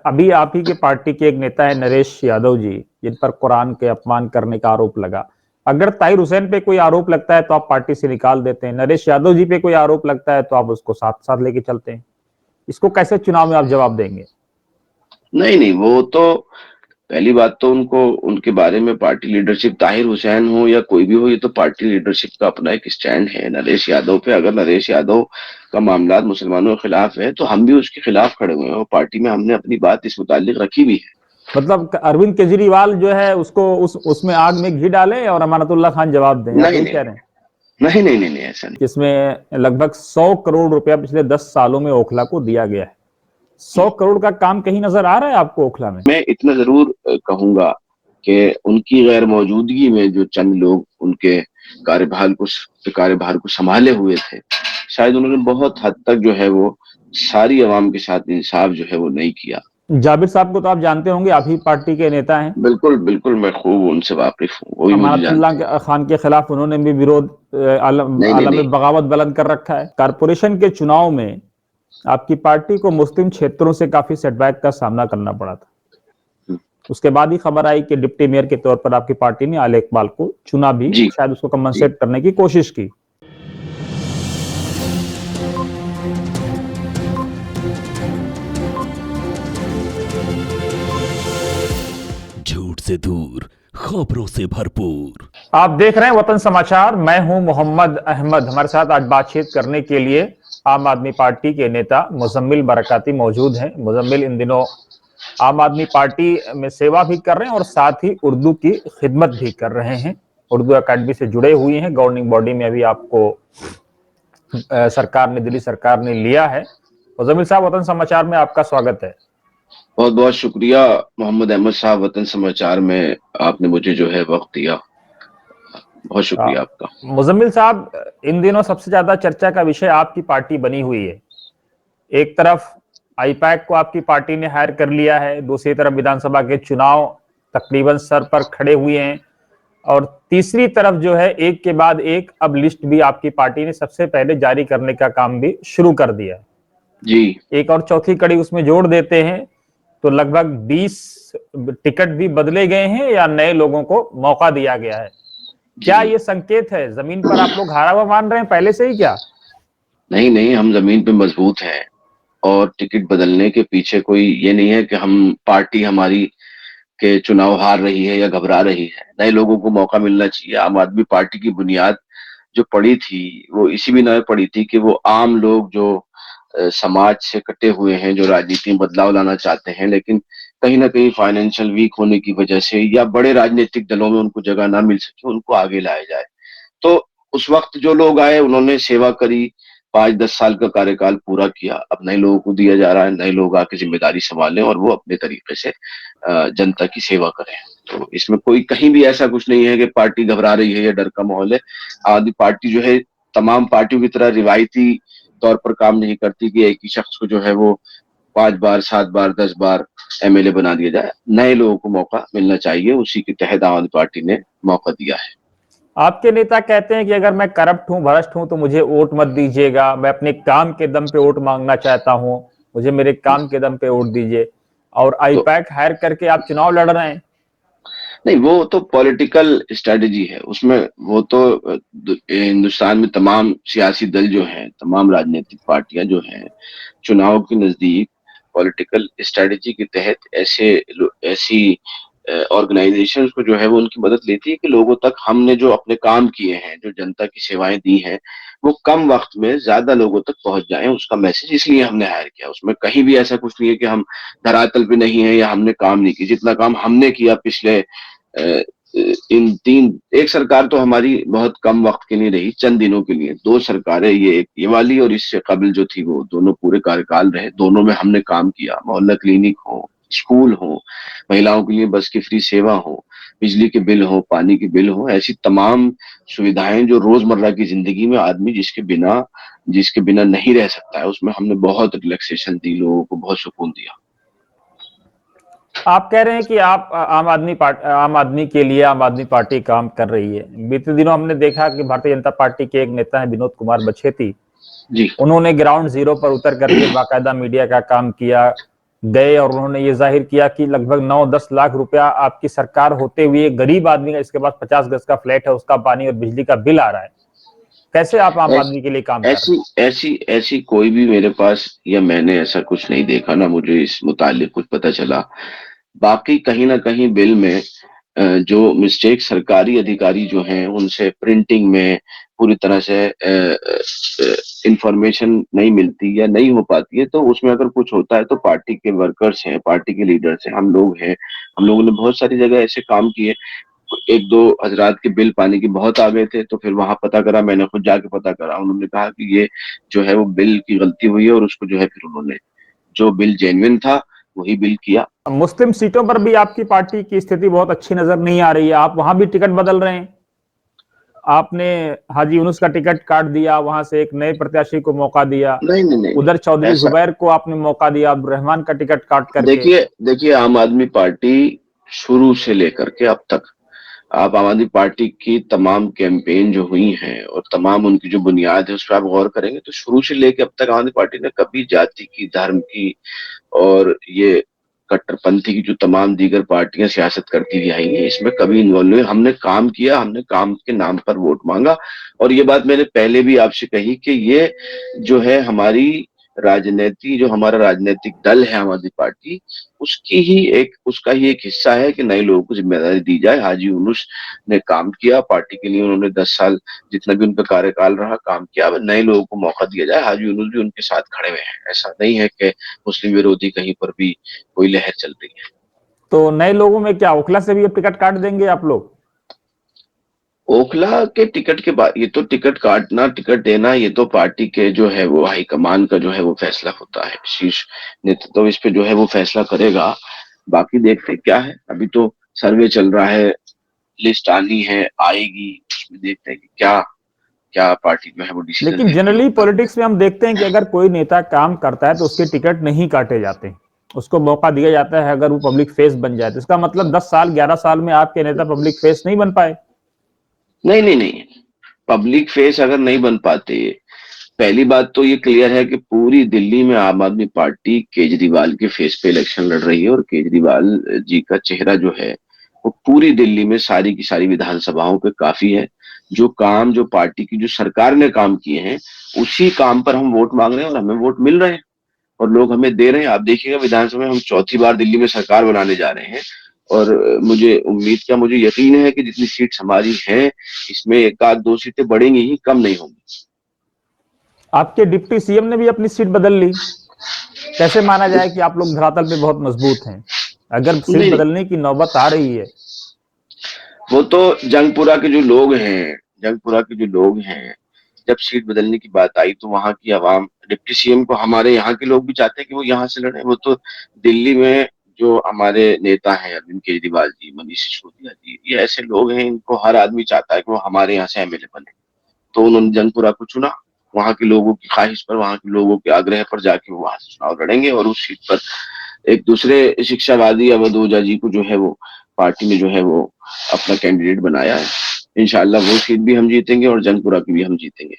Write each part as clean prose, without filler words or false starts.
अभी आप ही के पार्टी के एक नेता है नरेश यादव जी, जिन पर कुरान के अपमान करने का आरोप लगा। अगर ताहिर हुसैन पे कोई आरोप लगता है तो आप पार्टी से निकाल देते हैं, नरेश यादव जी पे कोई आरोप लगता है तो आप उसको साथ साथ लेके चलते हैं। इसको कैसे चुनाव में आप जवाब देंगे? नहीं नहीं, वो तो पहली बात तो उनको उनके बारे में पार्टी लीडरशिप, ताहिर हुसैन हो या कोई भी हो, ये तो पार्टी लीडरशिप का अपना एक स्टैंड है नरेश यादव पे। अगर नरेश यादव का मामला मुसलमानों के खिलाफ है तो हम भी उसके खिलाफ खड़े हुए हैं और पार्टी में हमने अपनी बात इस मुतालिक रखी भी है। मतलब अरविंद केजरीवाल जो है उसको उसमें आग में घी डाले और अमानतुल्लाह खान जवाब दें, आप नहीं यही नहीं कह रहे हैं? नहीं नहीं नहीं नहीं, ऐसा नहीं। जिसमें लगभग 100 करोड़ रुपया पिछले 10 सालों में ओखला को दिया गया है। 100 करोड़ का काम कहीं नजर आ रहा है आपको ओखला में? मैं इतना जरूर कहूंगा कि उनकी गैर मौजूदगी में जो चंद लोग उनके कार्यभार को संभाले हुए थे, शायद उन्होंने बहुत हद तक जो है वो सारी आवाम के साथ इंसाफ जो है वो नहीं किया। जाबिर साहब को तो आप जानते होंगे, आप ही पार्टी के नेता हैं। बिल्कुल बिल्कुल, मैं खूब उनसे वाकिफ हूँ, वो भी मुझे जानते हैं। अमानतुल्लाह खान के खिलाफ उन्होंने भी विरोध नहीं नहीं आलम नहीं बगावत बुलंद कर रखा है। कारपोरेशन के चुनाव में आपकी पार्टी को मुस्लिम क्षेत्रों से काफी सेटबैक का सामना करना पड़ा था। उसके बाद ही खबर आई कि डिप्टी मेयर के तौर पर आपकी पार्टी ने आले इकबाल को चुना भी, जी शायद उसको जी। कंपनसेट करने की कोशिश की। झूठ से दूर, खबरों से भरपूर। आप देख रहे हैं वतन समाचार, मैं हूं मोहम्मद अहमद। हमारे साथ आज बातचीत करने के लिए आम आदमी पार्टी के नेता मुजम्मिल बरकाती मौजूद हैं। मुजम्मिल इन दिनों आम आदमी पार्टी में सेवा भी कर रहे हैं और साथ ही उर्दू की खिदमत भी कर रहे हैं। उर्दू अकादमी से जुड़े हुए हैं। गवर्निंग बॉडी में अभी आपको सरकार ने, दिल्ली सरकार ने लिया है। मुजम्मिल साहब, वतन समाचार में आपका स्वागत है। बहुत बहुत शुक्रिया मोहम्मद अहमद साहब, वतन समाचार में आपने मुझे जो है वक्त दिया, बहुत शुक्रिया आपका। मुजम्मिल साहब, इन दिनों सबसे ज्यादा चर्चा का विषय आपकी पार्टी बनी हुई है। एक तरफ आईपैक को आपकी पार्टी ने हायर कर लिया है, दूसरी तरफ विधानसभा के चुनाव तकरीबन सर पर खड़े हुए हैं, और तीसरी तरफ जो है एक के बाद एक अब लिस्ट भी आपकी पार्टी ने सबसे पहले जारी करने का काम भी शुरू कर दिया है। जी। एक और चौथी कड़ी उसमें जोड़ देते हैं तो लगभग 20 टिकट भी बदले गए हैं या नए लोगों को मौका दिया गया है। क्या ये संकेत है, जमीन पर आप लोग हारा हुआ मान रहे हैं पहले से ही क्या? नहीं नहीं, हम जमीन पे मजबूत हैं और टिकट बदलने के पीछे कोई ये नहीं है कि हम पार्टी हमारी के चुनाव हार रही है या घबरा रही है। नए लोगों को मौका मिलना चाहिए। आम आदमी पार्टी की बुनियाद जो पड़ी थी वो इसी बिना पे पड़ी थी कि वो आम लोग जो समाज से कटे हुए हैं, जो राजनीति में बदलाव लाना चाहते हैं, लेकिन कहीं ना कहीं फाइनेंशियल वीक होने की वजह से या बड़े राजनीतिक दलों में उनको जगह ना मिल सके, उनको आगे लाया जाए। तो उस वक्त जो लोग आए उन्होंने सेवा करी, 5-10 साल का कार्यकाल पूरा किया। अब नए लोगों को दिया जा रहा है, नए लोग आके जिम्मेदारी संभालें और वो अपने तरीके से जनता की सेवा करें। तो इसमें कोई कहीं भी ऐसा कुछ नहीं है कि पार्टी घबरा रही है या डर का माहौल है। आदि पार्टी जो है तमाम पार्टियों की तरह रिवायती तौर पर काम नहीं करती कि एक ही शख्स को जो है वो 5 बार 7 बार 10 बार एमएलए बना दिया जाए। नए लोगों को मौका मिलना चाहिए, उसी के तहत आम आदमी पार्टी ने मौका दिया है। आपके नेता कहते हैं कि अगर मैं करप्ट हूं, भ्रष्ट हूं तो मुझे वोट मत दीजिएगा, मैं अपने काम के दम पे वोट मांगना चाहता हूं, मुझे मेरे काम के दम पे वोट दीजिए, और तो आईपैक हायर करके आप चुनाव लड़ रहे हैं। नहीं, वो तो पॉलिटिकल स्ट्रेटजी है उसमें। वो तो हिंदुस्तान में तमाम सियासी दल जो हैं, तमाम राजनीतिक पार्टियां जो हैं, चुनाव के नजदीक पॉलिटिकल स्ट्रेटजी के तहत ऐसी ऑर्गेनाइजेशंस को जो है वो उनकी मदद लेती है कि लोगों तक हमने जो अपने काम किए हैं, जो जनता की सेवाएं दी हैं, वो कम वक्त में ज्यादा लोगों तक पहुंच जाएं, उसका मैसेज। इसलिए हमने हायर किया। उसमें कहीं भी ऐसा कुछ नहीं है कि हम धरातल पे नहीं है या हमने काम नहीं किया। जितना काम हमने किया पिछले इन एक सरकार तो हमारी बहुत कम वक्त के लिए रही, चंद दिनों के लिए। 2 सरकारें, ये वाली और इससे कबल जो थी, वो दोनों पूरे कार्यकाल रहे। दोनों में हमने काम किया। मोहल्ला क्लिनिक हो, स्कूल हो, महिलाओं के लिए बस की फ्री सेवा हो, बिजली के बिल हो, पानी के बिल हो, ऐसी तमाम सुविधाएं जो रोजमर्रा की जिंदगी में आदमी जिसके बिना नहीं रह सकता है, उसमें हमने बहुत रिलैक्सेशन दी, लोगों को बहुत सुकून दिया। आप कह रहे हैं कि आप आम आदमी के लिए आम आदमी पार्टी काम कर रही है। बीते दिनों हमने देखा कि भारतीय जनता पार्टी के एक नेता है विनोद कुमार बछेती, जी। उन्होंने ग्राउंड जीरो पर उतर करके बाकायदा मीडिया का काम किया, गए और उन्होंने ये जाहिर किया कि लगभग 9-10 लाख रुपया आपकी सरकार होते हुए गरीब आदमी का, इसके पास 50 गज का फ्लैट है, उसका पानी और बिजली का बिल आ रहा है। कैसे आप आम ऐसी आदमी के लिए काम कर रहे ऐसी ऐसी ऐसी कोई भी मेरे पास या मैंने ऐसा कुछ नहीं देखा, ना मुझे इस मुतालिक कुछ पता चला। बाकी कहीं ना कहीं बिल में जो मिस्टेक सरकारी अधिकारी जो हैं उनसे प्रिंटिंग में पूरी तरह से इंफॉर्मेशन नहीं मिलती या नहीं हो पाती है, तो उसमें अगर कुछ होता है तो पार्टी के वर्कर्स हैं, पार्टी के लीडर्स हैं, हम लोग हैं, हम लोगों ने बहुत सारी जगह ऐसे काम किए। एक दो हजरात के बिल पानी के बहुत आ गए थे, तो फिर वहां पता करा, मैंने खुद जाके पता करा, उन्होंने कहा कि ये जो है वो बिल की गलती हुई है, और उसको जो है फिर उन्होंने जो बिल जेन्युइन था वही बिल किया। हैं? मुस्लिम सीटों पर भी आपकी पार्टी की स्थिति बहुत अच्छी नजर नहीं आ रही है, आप वहां भी टिकट बदल रहे हैं। आपने हाजी यूनुस का टिकट काट दिया, वहां से एक नए प्रत्याशी को मौका दिया, नहीं नहीं नहीं, उधर चौधरी ऐसा जुबैर को आपने मौका दिया, अब्दुल रहमान का टिकट काट करके। देखिए देखिए, आम आदमी पार्टी शुरू से लेकर के अब तक, आप आम आदमी पार्टी की तमाम कैंपेन जो हुई हैं और तमाम उनकी जो बुनियाद है उस पर आप गौर करेंगे तो शुरू से लेकर अब तक आम आदमी पार्टी ने कभी जाति की, धर्म की और ये कट्टरपंथी की जो तमाम दीगर पार्टियां सियासत करती हुई आई हैं, इसमें कभी इन्वॉल्व नहीं। हमने काम किया, हमने काम के नाम पर वोट मांगा। और ये बात मैंने पहले भी आपसे कही कि ये जो है हमारी राजनीति, जो हमारा राजनीतिक दल है आम आदमी पार्टी, उसका ही एक हिस्सा है कि नए लोगों को जिम्मेदारी दी जाए। हाजी यूनुस ने काम किया पार्टी के लिए, उन्होंने 10 साल जितना भी उनका कार्यकाल रहा काम किया, अब नए लोगों को मौका दिया जाए। हाजी यूनुस भी उनके साथ खड़े हुए हैं, ऐसा नहीं है कि मुस्लिम विरोधी कहीं पर भी कोई लहर चल रही है। तो नए लोगों में क्या ओखला से भी अब टिकट काट देंगे आप लोग? ओखला के टिकट के बाद, ये तो टिकट काटना, टिकट देना, ये तो पार्टी के जो है वो हाईकमान का जो है वो फैसला होता है। शीर्ष नेतृत्व तो इस पे जो है वो फैसला करेगा। बाकी देखते क्या है, अभी तो सर्वे चल रहा है, लिस्ट आनी है, आएगी, उसमें देखते हैं कि क्या क्या पार्टी जो है वो डिसीजन लेकिन लेती है जनरली उनका। पॉलिटिक्स में हम देखते हैं कि अगर कोई नेता काम करता है तो उसके टिकट नहीं काटे जाते, उसको मौका दिया जाता है अगर वो पब्लिक फेस बन जाए। तो इसका मतलब 10 साल 11 साल में आपके नेता पब्लिक फेस नहीं बन पाए? नहीं नहीं नहीं, पब्लिक फेस अगर नहीं बन पाते, पहली बात तो ये क्लियर है कि पूरी दिल्ली में आम आदमी पार्टी केजरीवाल के फेस पे इलेक्शन लड़ रही है, और केजरीवाल जी का चेहरा जो है वो पूरी दिल्ली में सारी की सारी विधानसभाओं पे काफी है। जो काम, जो पार्टी की, जो सरकार ने काम किए हैं, उसी काम पर हम वोट मांग रहे हैं और हमें वोट मिल रहे हैं और लोग हमें दे रहे हैं। आप देखिएगा विधानसभा में हम चौथी बार दिल्ली में सरकार बनाने जा रहे हैं, और मुझे उम्मीद, क्या मुझे यकीन है कि जितनी सीट्स हमारी हैं इसमें एक आध दो सीटें बढ़ेंगी ही, कम नहीं होंगी। आपके डिप्टी सीएम ने भी अपनी सीट बदल ली। कैसे माना जाए कि आप लोग धरातल पे बहुत मजबूत हैं अगर सीट नहीं नहीं, बदलने की नौबत आ रही है? वो तो जंगपुरा के जो लोग हैं, जंगपुरा के जो लोग हैं, जब सीट बदलने की बात आई तो वहां की आवाम डिप्टी सीएम को, हमारे यहाँ के लोग भी चाहते हैं कि वो यहाँ से लड़े। वो तो दिल्ली में जो हमारे नेता हैं, अरविंद केजरीवाल जी, मनीष सिसोदिया जी, ये ऐसे लोग हैं, इनको हर आदमी चाहता है कि वो हमारे यहाँ से एमएलए बने। तो उन्होंने जंगपुरा को चुना, वहां के लोगों की ख्वाहिश पर, वहां के लोगों के आग्रह पर जाके वो वहां से चुनाव लड़ेंगे, और उस सीट पर एक दूसरे शिक्षावादी अवध ओझा जी को जो है वो पार्टी ने जो है वो अपना कैंडिडेट बनाया है। इंशाल्लाह वो सीट भी हम जीतेंगे और जंगपुरा की भी हम जीतेंगे।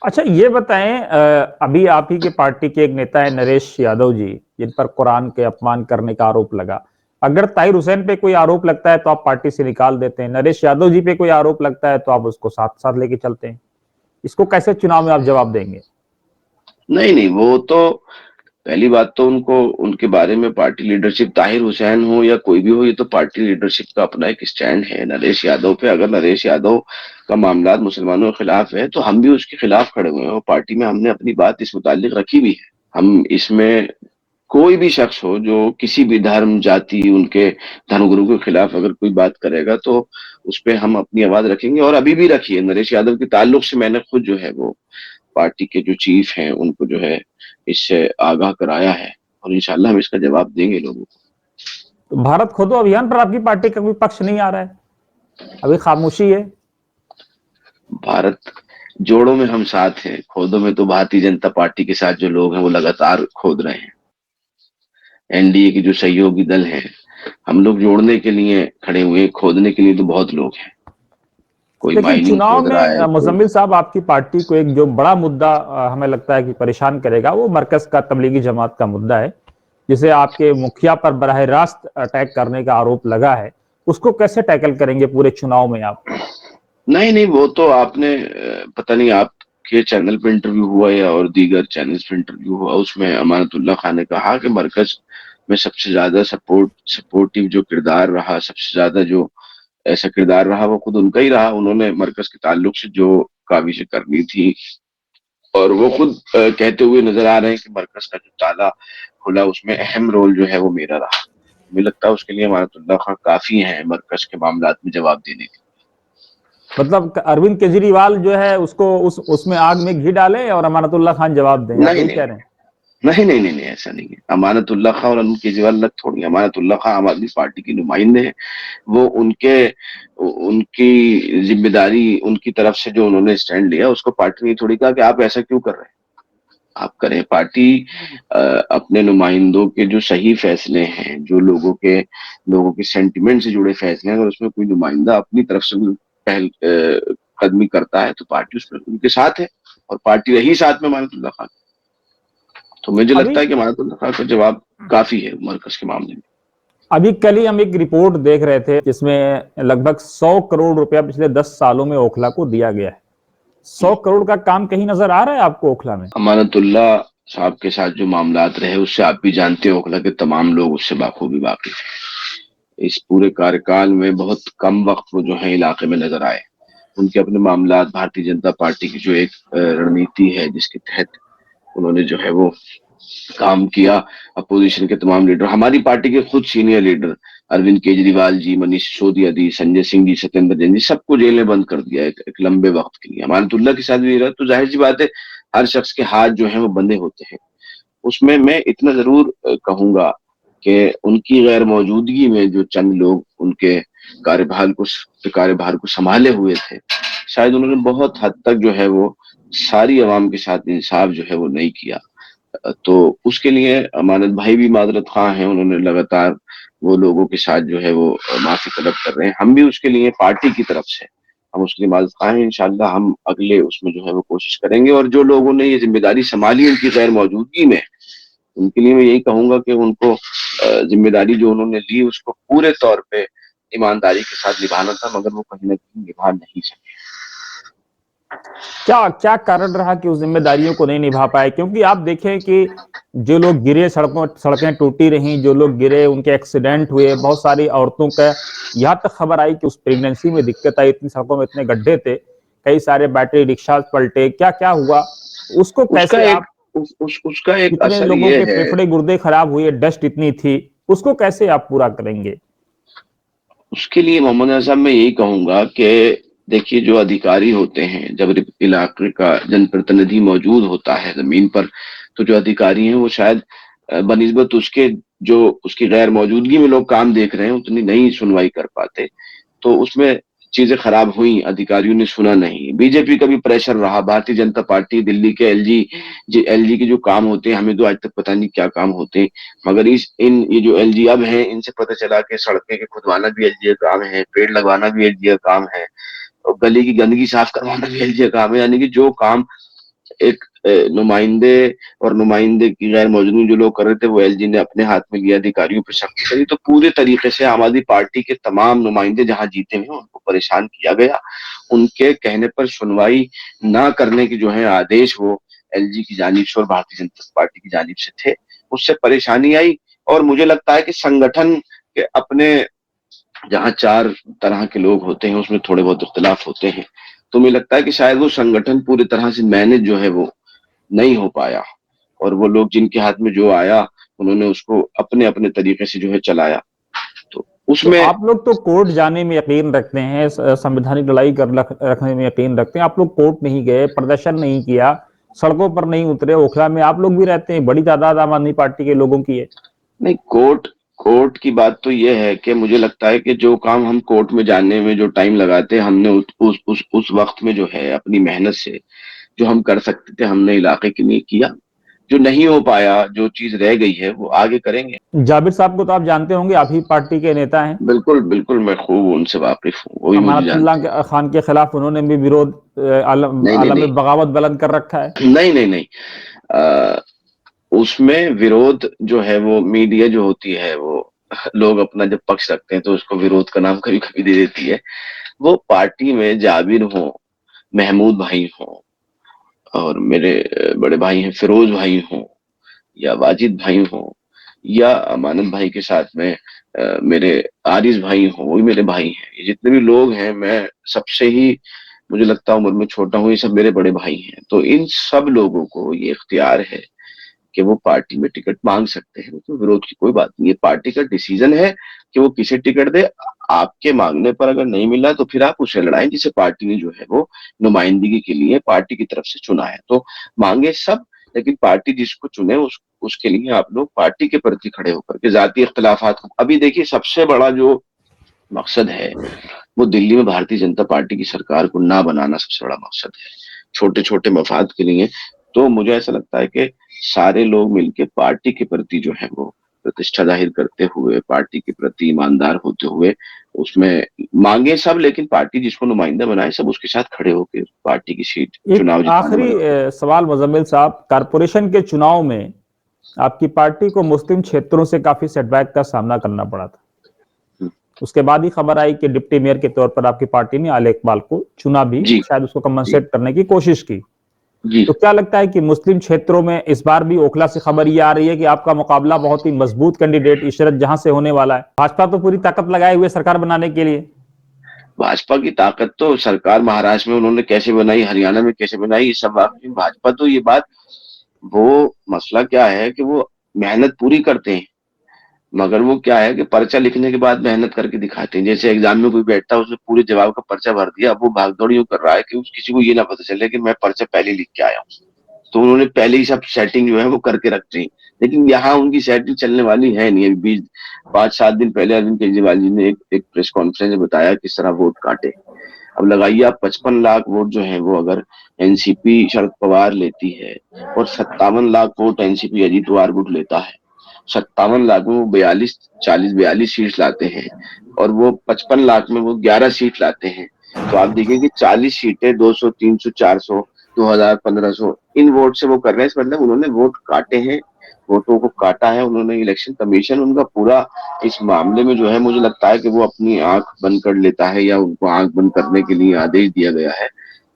अच्छा ये बताएं, अभी आप ही के पार्टी के एक नेता है नरेश यादव जी, जिन पर कुरान के अपमान करने का आरोप लगा। अगर ताहिर हुसैन पे कोई आरोप लगता है तो आप पार्टी से निकाल देते हैं, नरेश यादव जी पे कोई आरोप लगता है तो आप उसको साथ साथ लेके चलते हैं। इसको कैसे चुनाव में आप जवाब देंगे? नहीं नहीं, वो तो पहली बात तो उनको, उनके बारे में पार्टी लीडरशिप, ताहिर हुसैन हो या कोई भी हो, ये तो पार्टी लीडरशिप का अपना एक स्टैंड है नरेश यादव पे। अगर नरेश यादव का मामला मुसलमानों के खिलाफ है तो हम भी उसके खिलाफ खड़े हुए हैं, और पार्टी में हमने अपनी बात इस मुतालिक रखी भी है। हम इसमें कोई भी शख्स हो जो किसी भी धर्म, जाति, उनके धर्मगुरु के खिलाफ अगर कोई बात करेगा तो उस पर हम अपनी आवाज रखेंगे, और अभी भी रखी है। नरेश यादव के ताल्लुक से मैंने खुद जो है वो पार्टी के जो चीफ हैं उनको जो है इससे आगाह कराया है, और इंशाल्लाह हम इसका जवाब देंगे लोगों को। तो भारत खोदो अभियान पर आपकी पार्टी का कोई पक्ष नहीं आ रहा है, अभी खामोशी है? भारत जोड़ों में हम साथ हैं, खोदों में तो भारतीय जनता पार्टी के साथ जो लोग हैं वो लगातार खोद रहे हैं। एनडीए के जो सहयोगी दल हैं, हम लोग जोड़ने के लिए खड़े हुए हैं, खोदने के लिए तो बहुत लोग हैं। कोई लेकिन माइनिंग चुनाव खोद रहा है, में मुजम्मिल साहब आपकी पार्टी को एक जो बड़ा मुद्दा हमें लगता है कि परेशान करेगा, वो मरकज का तबलीगी जमात का मुद्दा है। जिसे आपके मुखिया पर बराह रास्त अटैक करने का आरोप लगा है, उसको कैसे टैकल करेंगे पूरे चुनाव में आप? नहीं नहीं, वो तो आपने पता नहीं आपके चैनल पे इंटरव्यू हुआ या और दीगर चैनल्स पे इंटरव्यू हुआ, उसमें अमानतुल्लाह खान ने कहा कि मरकज में सबसे ज्यादा सपोर्टिव जो किरदार रहा, सबसे ज्यादा जो ऐसा किरदार रहा, वो खुद उनका ही रहा। उन्होंने मरकज के ताल्लुक से जो काविशें करनी थी, और वो खुद कहते हुए नजर आ रहे हैं कि मरकज का जो ताला खुला उसमें अहम रोल जो है वो मेरा रहा। मुझे लगता है उसके लिए अमानतुल्लाह खान काफी हैं मरकज के मामलात में जवाब देने के। मतलब अरविंद केजरीवाल जो है उसको उसमें आग में घी डाले और अमानतुल्लाह खान जवाब दें, आप नहीं यही नहीं कह रहे हैं? नहीं नहीं नहीं नहीं, ऐसा नहीं है। अमानतुल्लाह खान और अरविंद केजरीवाल अलग थोड़ी है। अमानतुल्लाह खान आम आदमी पार्टी के नुमाइंदे हैं। वो उनके उनकी जिम्मेदारी, उनकी तरफ से जो उन्होंने स्टैंड लिया उसको पार्टी ने थोड़ी कहा कि आप ऐसा क्यों कर रहे हैं, आप करें। पार्टी अपने नुमाइंदों के जो सही फैसले हैं, जो लोगों के सेंटिमेंट से जुड़े फैसले हैं, अगर उसमें कोई नुमाइंदा अपनी तरफ से पहल कदमी करता है तो पार्टी उसमें उनके साथ है, और पार्टी रही साथ में अमानतुल्लाह खान। तो मुझे अभी लगता है कि अमानतुल्लाह खान का जवाब काफी है मरकज के मामले में। अभी कल ही हम एक रिपोर्ट देख रहे थे जिसमें लगभग 100 करोड़ रुपया पिछले 10 सालों में ओखला को दिया गया है। 100 करोड़ का काम कहीं नजर आ रहा है आपको ओखला में? अमानतुल्लाह साहब के साथ जो मामलात रहे उससे आप भी जानते हो, ओखला के तमाम लोग उससे बाखूबी वाकिफ हैं। इस पूरे कार्यकाल में बहुत कम वक्त वो जो है इलाके में नजर आए। उनके अपने मामलात, भारतीय जनता पार्टी की जो एक रणनीति है जिसके तहत उन्होंने जो है वो काम किया, अपोजिशन के तमाम लीडर, हमारी पार्टी के खुद सीनियर लीडर अरविंद केजरीवाल जी, मनीष सिसोदिया जी, संजय सिंह जी, सत्येंद्र जैन जी, सबको जेल में बंद कर दिया एक लंबे वक्त के लिए। अमानतुल्लाह के साथ भी रहा तो जाहिर सी बात है हर शख्स के हाथ जो है वो बंधे होते हैं। उसमें मैं इतना जरूर कहूंगा कि उनकी गैर मौजूदगी में जो चंद लोग उनके कार्यभार को संभाले हुए थे, शायद उन्होंने बहुत हद तक जो है वो सारी आवाम के साथ इंसाफ जो है वो नहीं किया। तो उसके लिए अमानत भाई भी माजरत खां हैं। उन्होंने लगातार वो लोगों के साथ जो है वो माफी तलब कर रहे हैं। हम भी उसके लिए पार्टी की तरफ से हम उसके लिए माजरत खां हैं। इंशाल्लाह हम अगले उसमें जो है वो कोशिश करेंगे, और जो लोगों ने ये जिम्मेदारी संभाली उनकी गैर मौजूदगी में, उनके लिए मैं यही कहूंगा कि उनको जिम्मेदारी जो उन्होंने ली उसको पूरे तौर पे ईमानदारी के साथ निभाना था, मगर वो कहीं ना कहीं निभा नहीं सके। क्या क्या कारण रहा कि उस जिम्मेदारियों को नहीं निभा पाए? क्योंकि आप देखें कि जो लोग गिरे, सड़कें टूटी रहीं, जो लोग गिरे उनके एक्सीडेंट हुए, बहुत सारी औरतों का यहाँ तक खबर आई कि उस प्रेगनेंसी में दिक्कत आई, इतनी सड़कों में इतने गड्ढे थे, कई सारे बैटरी रिक्शा पलटे, क्या क्या हुआ उसको उसका कैसे एक आप? उसका एक कितने असर लोगों ये के है, फेफड़े गुर्दे खराब हुए, डस्ट इतनी थी, उसको कैसे आप पूरा करेंगे? उसके लिए मोहम्मद अजहर मैं यही कहूंगा कि देखिए, जो अधिकारी होते हैं, जब इलाके का जनप्रतिनिधि मौजूद होता है जमीन पर, तो जो अधिकारी हैं वो शायद बनिस्बत उसके जो उसकी गैर मौजूदगी में लोग काम देख रहे हैं उतनी नहीं सुनवाई कर पाते। तो उसमें चीजें खराब हुई, अधिकारियों ने सुना नहीं। बीजेपी का भी प्रेशर रहा, भारतीय जनता पार्टी, दिल्ली के एलजी के जो काम होते हैं, हमें तो आज तक पता नहीं क्या काम होते हैं, मगर ये जो एलजी अब हैं इनसे पता चला कि सड़कें के खुदवाना भी एलजी का काम है, पेड़ लगवाना भी एलजी का काम है, और गली की गंदगी साफ करवाना भी एलजी का काम है। यानी कि जो काम एक नुमाइंदे और नुमाइंदे की गैर मौजूदगी में जो लोग कर रहे थे वो एलजी ने अपने हाथ में लिया, अधिकारियों पर सख्ती करी। तो पूरे तरीके से आम आदमी पार्टी के तमाम नुमाइंदे जहां जीते हुए उनको परेशान किया गया। उनके कहने पर सुनवाई ना करने के जो है आदेश वो एलजी की जानिब से और भारतीय जनता पार्टी की जानिब से थे। उससे परेशानी आई, और मुझे लगता है कि संगठन के अपने जहां चार तरह के लोग होते हैं उसमें थोड़े बहुत इख्तिलाफ होते हैं। तो मुझे लगता है कि शायद वो संगठन पूरी तरह से मैनेज जो है वो नहीं हो पाया, और वो लोग जिनके हाथ में जो आया उन्होंने उसको अपने अपने तरीके से जो है चलाया। तो तो उसमें आप लोग तो कोर्ट जाने में यकीन रखते हैं, संवैधानिक लड़ाई रखने में यकीन रखते हैं, आप लोग कोर्ट नहीं गए, प्रदर्शन नहीं किया, सड़कों पर नहीं उतरे। ओखला में आप लोग भी रहते हैं, बड़ी तादाद आम आदमी पार्टी के लोगों की है। नहीं, कोर्ट की बात तो ये है कि मुझे लगता है कि जो काम हम कोर्ट में जाने में जो टाइम लगाते हैं, हमने उस वक्त में जो है अपनी मेहनत से जो हम कर सकते थे हमने इलाके के लिए किया। जो नहीं हो पाया, जो चीज रह गई है वो आगे करेंगे। जाबिर साहब को तो आप जानते होंगे, आप ही पार्टी के नेता हैं। बिल्कुल बिल्कुल, मैं खूब उनसे वाकिफ हूँ, वो भी मुझे अमानतुल्लाह जानते हैं। खान के खिलाफ उन्होंने भी विरोध नहीं नहीं आलम नहीं बगावत बुलंद कर रखा है। नहीं नहीं नहीं, उसमें विरोध जो है वो मीडिया जो होती है वो लोग अपना जब पक्ष रखते हैं तो उसको विरोध का नाम कभी कभी दे देती है। वो पार्टी में जाबिर हो, महमूद भाई हो, और मेरे बड़े भाई हैं फिरोज भाई हो, या वाजिद भाई हो, या अमानत भाई के साथ में मेरे आरिज भाई हो, वो भी मेरे भाई हैं। ये जितने भी लोग हैं, मैं सबसे ही मुझे लगता है उम्र में छोटा हूँ, ये सब मेरे बड़े भाई हैं। तो इन सब लोगों को ये इख्तियार है कि वो पार्टी में टिकट मांग सकते हैं, तो विरोध की कोई बात नहीं। ये पार्टी का डिसीजन है कि वो किसे टिकट दे। आपके मांगने पर अगर नहीं मिला तो फिर आप उसे लड़ाएं जिसे पार्टी ने जो है वो नुमाइंदगी के लिए पार्टी की तरफ से चुना है। तो मांगे सब, लेकिन पार्टी जिसको चुने उसके लिए आप लोग पार्टी के प्रति खड़े होकर के जाती इख्तिलाफात को। अभी देखिए, सबसे बड़ा जो मकसद है वो दिल्ली में भारतीय जनता पार्टी की सरकार को ना बनाना सबसे बड़ा मकसद है, छोटे छोटे मफाद के लिए। तो मुझे ऐसा लगता है कि सारे लोग मिलकर पार्टी के प्रति जो है वो प्रतिष्ठा जाहिर करते हुए, पार्टी के प्रति ईमानदार होते हुए उसमें मांगे सब, लेकिन पार्टी जिसको नुमाइंदा बनाए सब उसके साथ खड़े होकर पार्टी की सीट चुनाव एक आखिरी सवाल मुजम्मिल साहब, कारपोरेशन के चुनाव में आपकी पार्टी को मुस्लिम क्षेत्रों से काफी सेटबैक का सामना करना पड़ा था। उसके बाद ही खबर आई कि डिप्टी मेयर के तौर पर आपकी पार्टी ने आले इकबाल को चुना भी, शायद उसको कंपनसेट करने की कोशिश की। तो क्या लगता है कि मुस्लिम क्षेत्रों में इस बार भी ओखला से खबर ये आ रही है कि आपका मुकाबला बहुत ही मजबूत कैंडिडेट इशरत जहां से होने वाला है? भाजपा तो पूरी ताकत लगाए हुए सरकार बनाने के लिए। भाजपा की ताकत तो सरकार महाराष्ट्र में उन्होंने कैसे बनाई, हरियाणा में कैसे बनाई, ये सब भाजपा तो ये बात, वो मसला क्या है कि वो मेहनत पूरी करते हैं, मगर वो क्या है कि पर्चा लिखने के बाद मेहनत करके दिखाते हैं। जैसे एग्जाम में कोई बैठता है, उसने पूरे जवाब का पर्चा भर दिया, अब वो भागदौड़ यूं कर रहा है कि किसी को ये ना पता चले कि मैं पर्चा पहले लिख के आया हूँ। तो उन्होंने पहले ही सब सेटिंग जो है वो करके रखते हैं। लेकिन यहाँ उनकी सेटिंग चलने वाली है नहीं। अभी 5-7 दिन पहले अरविंद केजरीवाल जी ने एक प्रेस कॉन्फ्रेंस में बताया किस तरह वोट काटे। अब लगाइए आप 55 लाख वोट जो है वो अगर एनसीपी शरद पवार लेती है और 57 लाख वोट एनसीपी अजीत पवार गुट लेता है, 57 लाख में वो 42 सीट लाते हैं और वो 55 लाख में वो 11 सीट लाते हैं। तो आप देखिए कि 40 सीटें 200, 300, 400, 2000, 1500 इन वोट से वो कर रहे हैं। मतलब उन्होंने वोट काटे हैं, वोटों को काटा है उन्होंने। इलेक्शन कमीशन उनका पूरा इस मामले में जो है, मुझे लगता है कि वो अपनी आंख बंद कर लेता है या उनको आंख बंद करने के लिए आदेश दिया गया है।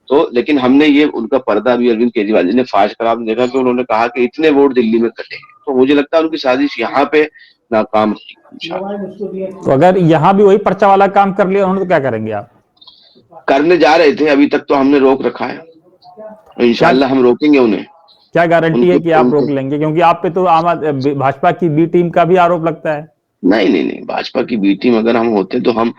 तो लेकिन हमने ये उनका पर्दा भी अरविंद केजरीवाल जी ने फाश करा। आपने देखा कि उन्होंने कहा कि इतने वोट दिल्ली में कटे हैं। तो मुझे लगता है उनकी साजिश यहाँ पे नाकाम है। तो अगर यहाँ भी वही पर्चा वाला काम कर लिया उन्होंने तो क्या करेंगे आप? करने जा रहे थे, अभी तक तो हमने रोक रखा है, इंशाल्लाह हम रोकेंगे उन्हें। क्या गारंटी है कि आप रोक लेंगे? क्योंकि आप पे तो भाजपा की बी टीम का भी आरोप लगता है। नहीं, भाजपा की बी टीम अगर हम होते तो हम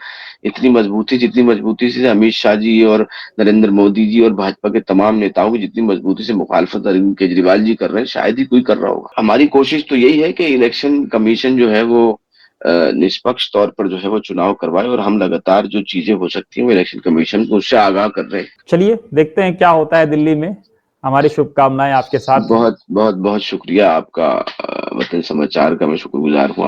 जितनी मजबूती से अमित शाह जी और नरेंद्र मोदी जी और भाजपा के तमाम नेताओं की जितनी मजबूती से मुखालफत अरविंद केजरीवाल जी कर रहे हैं, शायद ही कोई कर रहा होगा। हमारी कोशिश तो यही है कि इलेक्शन कमीशन जो है वो निष्पक्ष तौर पर जो है वो चुनाव करवाए, और हम लगातार जो चीजें हो सकती हैं वो इलेक्शन कमीशन को उससे आगाह कर रहे हैं। चलिए देखते हैं क्या होता है दिल्ली में। हमारी शुभकामनाएं आपके साथ। बहुत बहुत बहुत शुक्रिया आपका, वतन समाचार का मैं शुक्रगुजार हूँ।